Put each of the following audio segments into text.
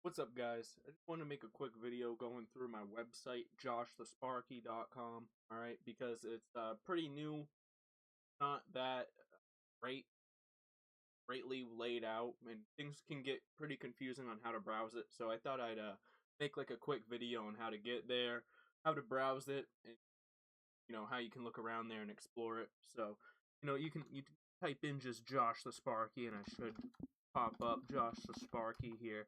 What's up, guys? I just want to make a quick video going through my website, joshthesparky.com, alright, because it's pretty new, not that great, greatly laid out, and things can get pretty confusing on how to browse it, so I thought I'd make like a quick video on how to get there, how to browse it, and how you can look around there and explore it. So, you can type in just Josh the Sparky, and I should pop up Josh the Sparky here.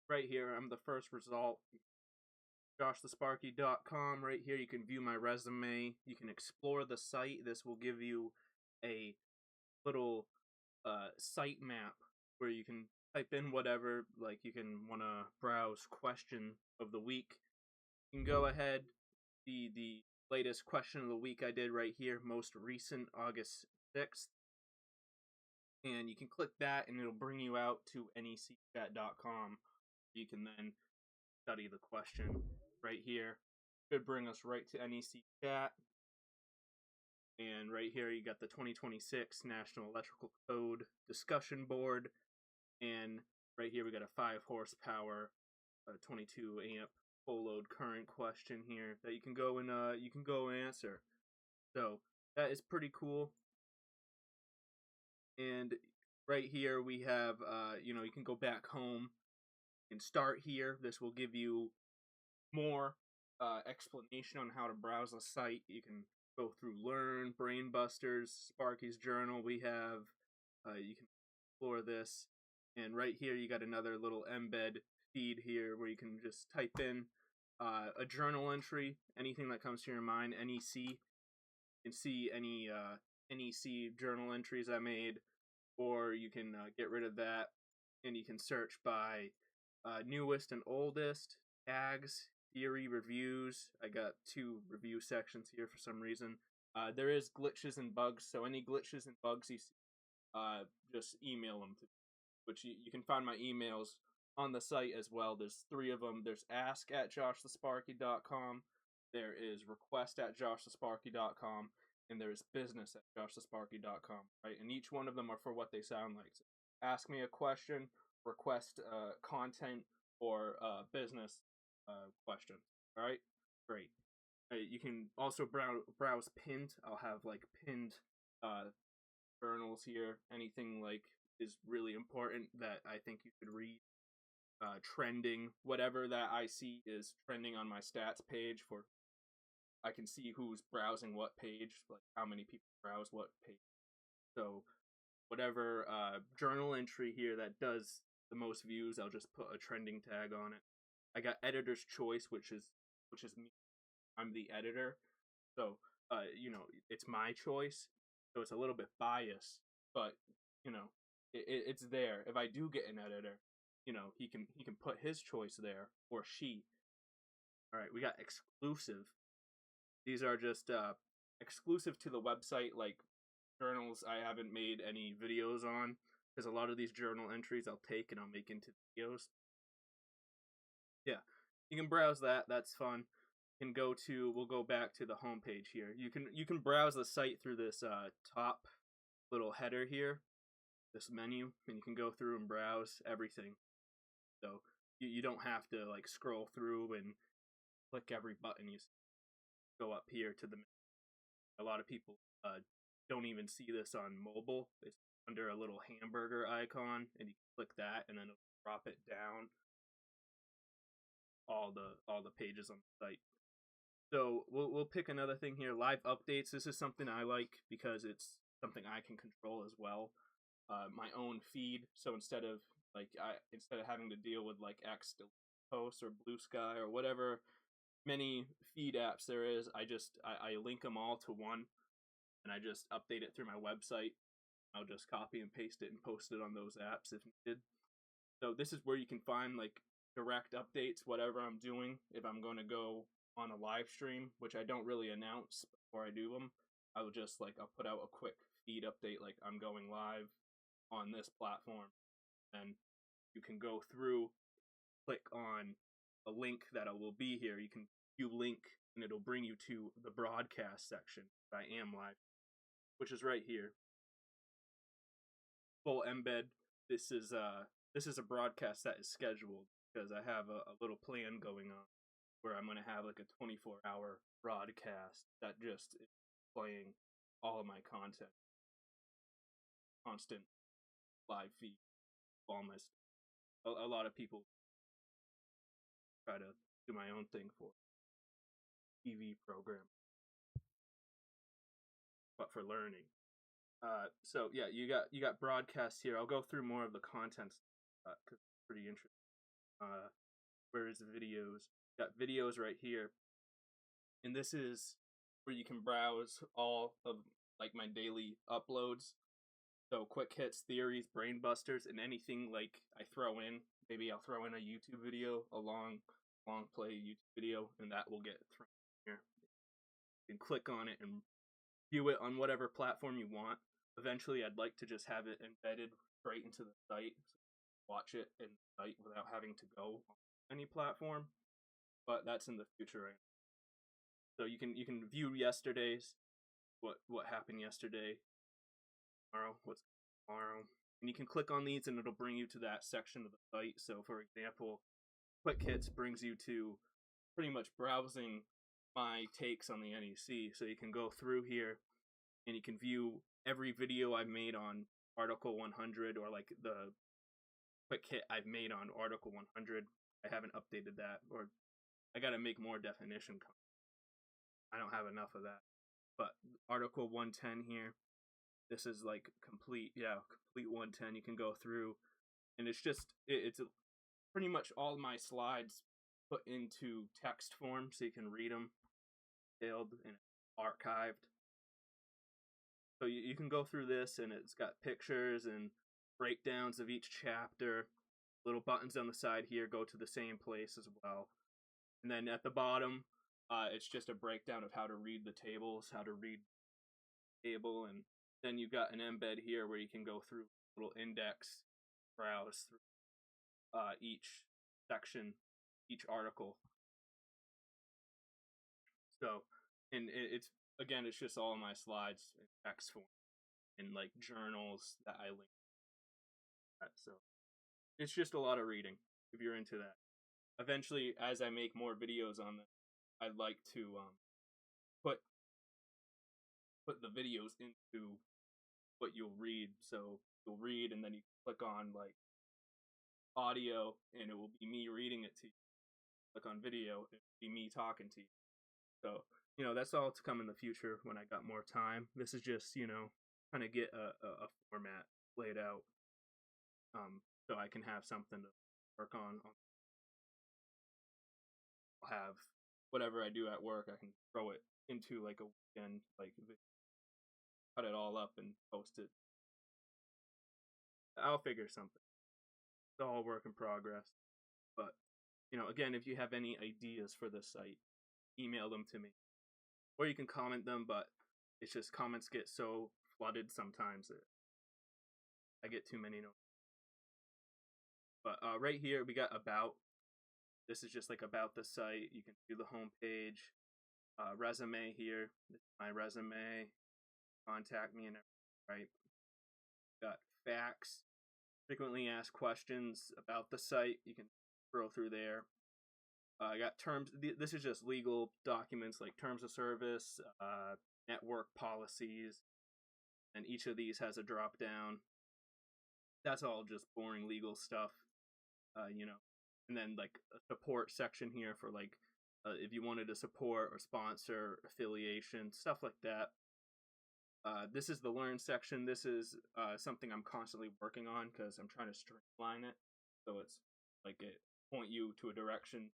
Right here, I'm the first result. joshthesparky.com. Right here, you can view my resume. You can explore the site. This will give you a little site map where you can type in whatever, like you can want to browse question of the week. You can go ahead, the latest question of the week I did right here, most recent, August 6th. And you can click that and it'll bring you out to necchat.com. You can then study the question right here. Should bring us right to NEC Chat. And right here you got the 2026 National Electrical Code discussion board. And right here we got a 5 horsepower, 22 amp full load current question here that you can go and answer. So that is pretty cool. And right here we have you can go back home and start here. This will give you more explanation on how to browse a site. You can go through Learn, Brain Busters, Sparky's Journal. We have you can explore this, and right here you got another little embed feed here where you can just type in a journal entry, anything that comes to your mind. NEC, you can see any NEC journal entries I made, or you can get rid of that, and you can search by newest and oldest, tags, theory, reviews. I got 2 review sections here for some reason. There is glitches and bugs, so any glitches and bugs you see, just email them to me, which you can find my emails on the site as well. There's 3 of them. There's ask@joshthesparky.com, there is request@joshthesparky.com, and there's business@joshthesparky.com, right? And each one of them are for what they sound like. So ask me a question, request content, or business question. All right, great. You can also browse pinned. I'll have like pinned journals here. Anything like is really important that I think you could read. Trending, whatever that I see is trending on my stats page, for I can see who's browsing what page, like how many people browse what page. So whatever journal entry here that does the most views, I'll just put a trending tag on it. I got editor's choice, which is me. I'm the editor, so it's my choice. So it's a little bit biased, but it's there. If I do get an editor, he can put his choice there, or she. All right, we got exclusive. These are just exclusive to the website, like journals I haven't made any videos on, because a lot of these journal entries I'll take and I'll make into videos. Yeah, you can browse that. That's fun. You can we'll go back to the home page here. You can browse the site through this top little header here, this menu, and you can go through and browse everything. So you don't have to like scroll through and click every button. You go up here to the menu. A lot of people don't even see this on mobile. It's under a little hamburger icon, and you click that, and then it'll drop it down all the pages on the site. So we'll pick another thing here. Live updates. This is something I like because it's something I can control as well. My own feed. So instead of having to deal with like X posts or Blue Sky or whatever many feed apps there is, I link them all to one, and I just update it through my website. I'll just copy and paste it and post it on those apps if needed. So this is where you can find like direct updates, whatever I'm doing. If I'm going to go on a live stream, which I don't really announce before I do them, I'll put out a quick feed update, like I'm going live on this platform, and you can go through, click on a link that will be here. You can view link, and it'll bring you to the broadcast section. I am live, which is right here. Full embed. This is this is a broadcast that is scheduled because I have a little plan going on where I'm going to have like a 24-hour broadcast that just is playing all of my content, constant live feed, all my stuff. A lot of people try to do my own thing for TV program, but for learning. So yeah, you got broadcasts here. I'll go through more of the content because it's pretty interesting. Where's the videos? Got videos right here, and this is where you can browse all of like my daily uploads. So quick hits, theories, brain busters, and anything like I throw in. Maybe I'll throw in a YouTube video, a long play YouTube video, and that will get thrown here. You can click on it and view it on whatever platform you want. Eventually, I'd like to just have it embedded straight into the site, so watch it in the site without having to go on any platform. But that's in the future right now. So you can view yesterday's, what happened yesterday, tomorrow, what's tomorrow, and you can click on these and it'll bring you to that section of the site. So for example, quick hits brings you to pretty much browsing my takes on the NEC. So you can go through here and you can view every video I've made on Article 100, or like the quick hit I've made on Article 100. I haven't updated that, or I gotta make more definition. I don't have enough of that. But Article 110 here, this is like complete 110. You can go through, and it's pretty much all my slides put into text form, so you can read them, detailed and archived. So you can go through this, and it's got pictures and breakdowns of each chapter. Little buttons on the side here go to the same place as well. And then at the bottom, it's just a breakdown of how to read the tables, how to read the table, and then you've got an embed here where you can go through a little index, browse through each section, each article. So, and it's just all of my slides in text form and like journals that I link. So it's just a lot of reading if you're into that. Eventually, as I make more videos on them, I'd like to put the videos into what you'll read. So you'll read, and then you click on like audio, and it will be me reading it to you. Click on video, it will be me talking to you. So that's all to come in the future when I got more time. This is just kind of get a format laid out, so I can have something to work on. I'll have whatever I do at work, I can throw it into like a weekend, like cut it all up and post it. I'll figure something. It's all work in progress. But again, if you have any ideas for this site, email them to me, or you can comment them. But it's just comments get so flooded sometimes that I get too many notes. But right here we got about. This is just like about the site. You can do the home page, resume here. This is my resume. Contact me and everything, right? Got facts, frequently asked questions about the site. You can scroll through there. I got terms. This is just legal documents like terms of service, network policies, and each of these has a drop down. That's all just boring legal stuff, And then like a support section here for like if you wanted to support or sponsor affiliation, stuff like that. This is the learn section. This is something I'm constantly working on because I'm trying to streamline it, so it's like it point you to a direction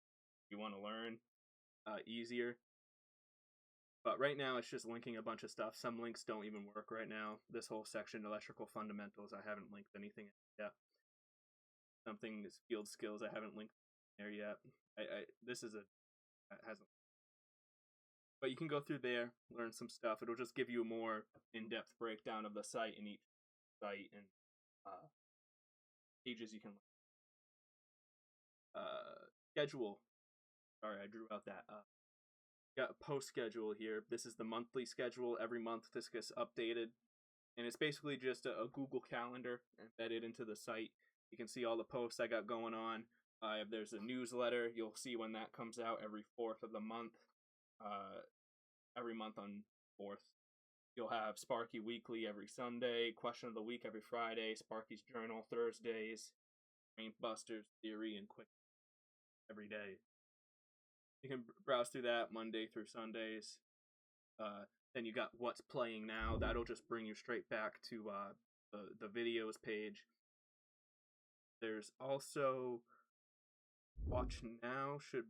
you want to learn easier. But right now it's just linking a bunch of stuff. Some links don't even work right now. This whole section, electrical fundamentals, I haven't linked anything yet. Something is field skills, I haven't linked there yet. This is hasn't. But you can go through there, learn some stuff. It'll just give you a more in-depth breakdown of the site in each site and pages you can schedule. Sorry, I drew out that. Got a post schedule here. This is the monthly schedule. Every month this gets updated. And it's basically just a Google Calendar embedded into the site. You can see all the posts I got going on. If there's a newsletter, you'll see when that comes out every 4th of the month. Every month on 4th. You'll have Sparky Weekly every Sunday, Question of the Week every Friday, Sparky's Journal Thursdays, Brain Busters, Theory, and Quick every day. You can browse through that Monday through Sundays. Then you got What's Playing Now. That'll just bring you straight back to the videos page. There's also Watch Now, should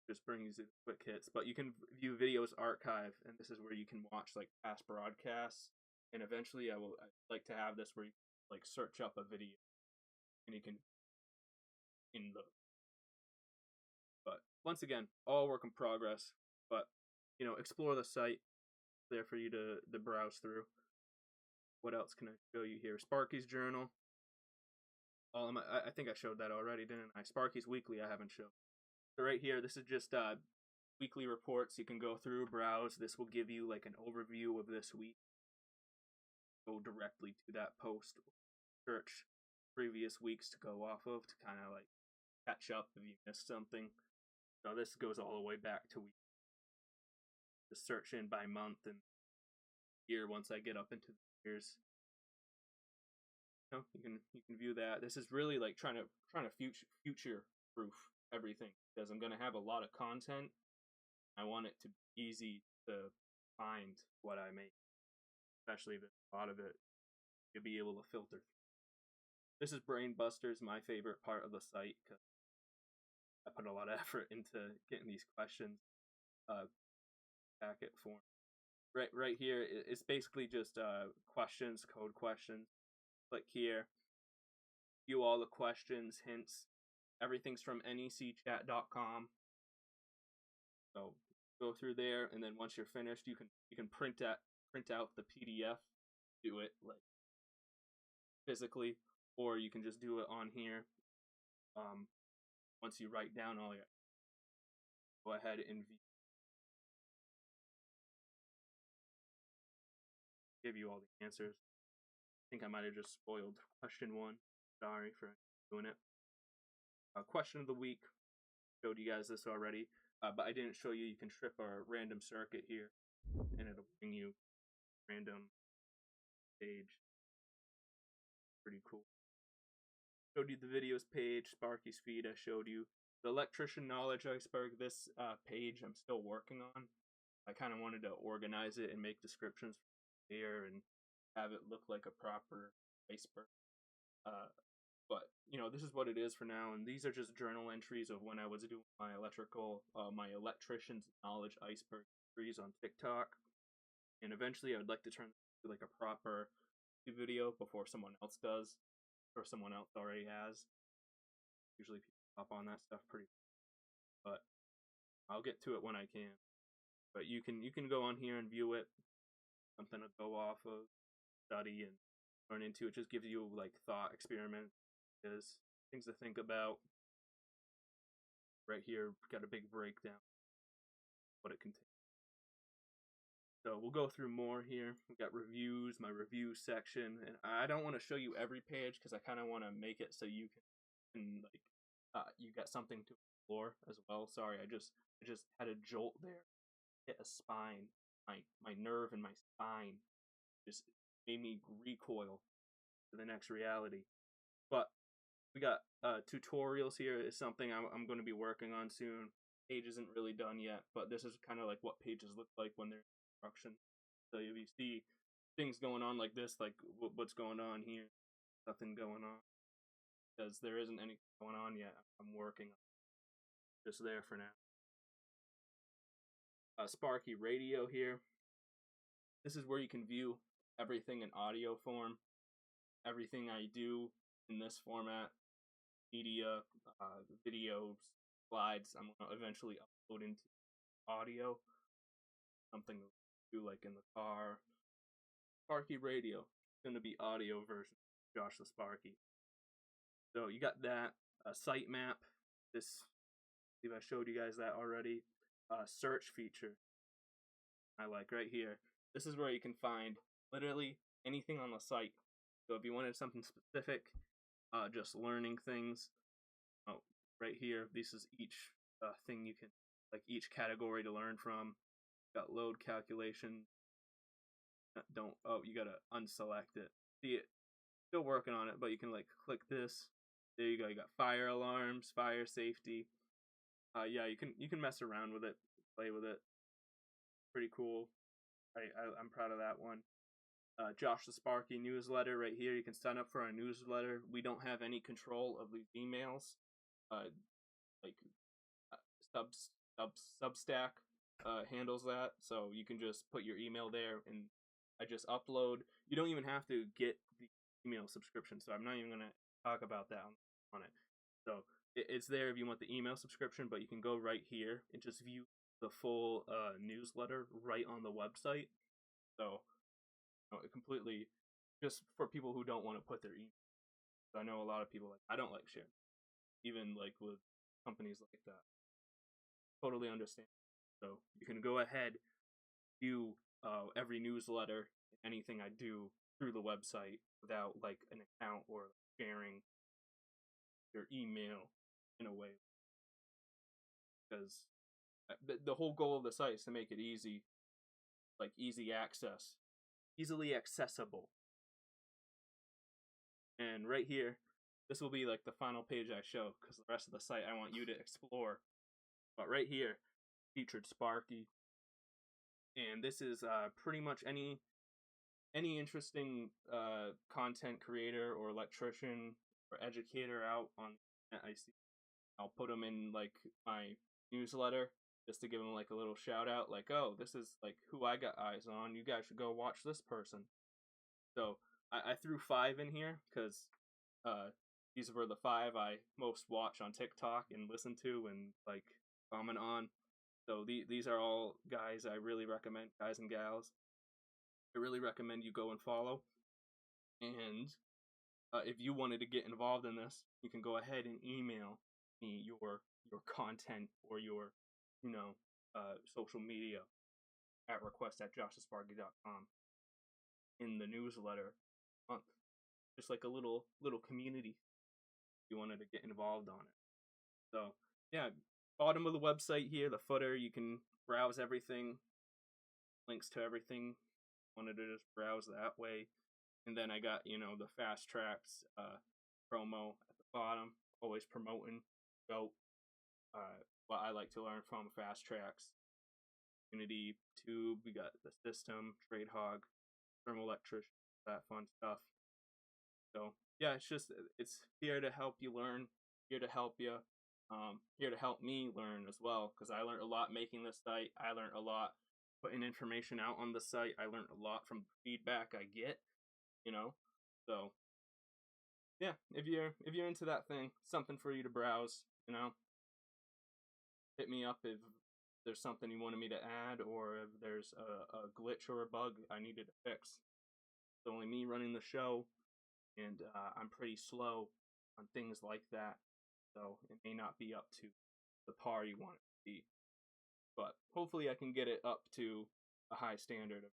just bring you quick hits, but you can view videos archive, and this is where you can watch like past broadcasts. And eventually, I'd like to have this where you like search up a video, and you can But once again, all work in progress. But explore the site there for you to browse through. What else can I show you here? Sparky's Journal. I think I showed that already, didn't I? Sparky's Weekly I haven't shown. So right here, this is just weekly reports you can go through, browse. This will give you like an overview of this week. Go directly to that post. Search previous weeks to go off of to kind of like catch up if you missed something. So this goes all the way back to week. Just search in by month and year once I get up into the years. You can view that. This is really like trying to future proof everything, because I'm gonna have a lot of content. I want it to be easy to find what I make, especially if a lot of it you'll be able to filter. This is Brain Busters, my favorite part of the site, because I put a lot of effort into getting these questions packet form. Right here, it's basically just questions, code questions. Click here, view all the questions, hints. Everything's from necchat.com. So go through there, and then once you're finished, you can print out the PDF, do it like physically, or you can just do it on here. Once you write down all your, go ahead and give you all the answers. I think I might have just spoiled question 1. Sorry for doing it. Question of the week. Showed you guys this already, but I didn't show you. You can trip a random circuit here, and it'll bring you random page. Pretty cool. Showed you the videos page, Sparky's feed. I showed you the electrician knowledge iceberg. This page I'm still working on. I kind of wanted to organize it and make descriptions here and have it look like a proper iceberg. But this is what it is for now, and these are just journal entries of when I was doing my electrician's knowledge iceberg series on TikTok. And eventually, I would like to turn this into like a proper video before someone else does, or someone else already has. Usually, people hop on that stuff pretty, but I'll get to it when I can. But you can go on here and view it. Something to go off of, study, and learn into. It just gives you like thought experiment, things to think about. Right here, got a big breakdown what it contains. So we'll go through more here. We got reviews, my review section, and I don't want to show you every page because I kind of want to make it so you can you got something to explore as well. Sorry, I just had a jolt there, hit a spine, my nerve in my spine just made me recoil to the next reality. But we got tutorials here is something I'm going to be working on soon. Page isn't really done yet, but this is kind of like what pages look like when they're in construction. So if you see things going on like this, like what's going on here, nothing going on, because there isn't anything going on yet. I'm working on it. Just there for now. Sparky Radio here. This is where you can view everything in audio form. Everything I do in this format, media, videos, slides, I'm going to eventually upload into audio. Something to do like in the car. Sparky Radio. It's going to be audio version of Josh the Sparky. So you got that. Site map. This, I believe I showed you guys that already. Search feature. I like right here. This is where you can find literally anything on the site. So if you wanted something specific, just learning things. Oh, right here, this is each thing you can, like each category to learn from. Got load calculation. Don't, oh, you gotta unselect it. See it, still working on it, but you can like click this. There you go. You got fire alarms, fire safety. Yeah, you can mess around with it, play with it. Pretty cool. I'm proud of that one. Josh the Sparky newsletter right here. You can sign up for our newsletter. We don't have any control of the emails. Like Substack handles that, so you can just put your email there, and I just upload. You don't even have to get the email subscription, so I'm not even gonna talk about that on it. So it's there if you want the email subscription, but you can go right here and just view the full newsletter right on the website. So it completely just for people who don't want to put their email. I know a lot of people like, I don't like sharing, even like with companies like that. Totally understand. So you can go ahead, view every newsletter, anything I do through the website without like an account or sharing your email in a way. Because the whole goal of the site is to make it easy, like easy access, easily accessible. And right here, this will be like the final page I show, because the rest of the site I want you to explore. But right here, featured Sparky, and this is pretty much any interesting content creator or electrician or educator out on NEC. I'll put them in like my newsletter just to give them like a little shout out, like, oh, this is like who I got eyes on. You guys should go watch this person. So I threw 5 in here because these were the 5 I most watch on TikTok and listen to and like comment on. So these are all guys I really recommend, guys and gals. I really recommend you go and follow. And if you wanted to get involved in this, you can go ahead and email me your content or your social media at request@joshsparky.com in the newsletter month. Just like a little community if you wanted to get involved on it. So yeah, bottom of the website here, the footer, you can browse everything, links to everything. Wanted to just browse that way. And then I got, the fast tracks promo at the bottom, always promoting about what I like to learn from fast tracks. Unity, Tube, we got the system, Trade Hog, Thermal Electrician, that fun stuff. So yeah, it's here to help you learn, here to help you, here to help me learn as well, because I learned a lot making this site. I learned a lot putting information out on the site. I learned a lot from feedback I get, So yeah, if you're into that thing, something for you to browse, hit me up if there's something you wanted me to add, or if there's a glitch or a bug I needed to fix. It's only me running the show, and I'm pretty slow on things like that, so it may not be up to the par you want it to be. But hopefully I can get it up to a high standard of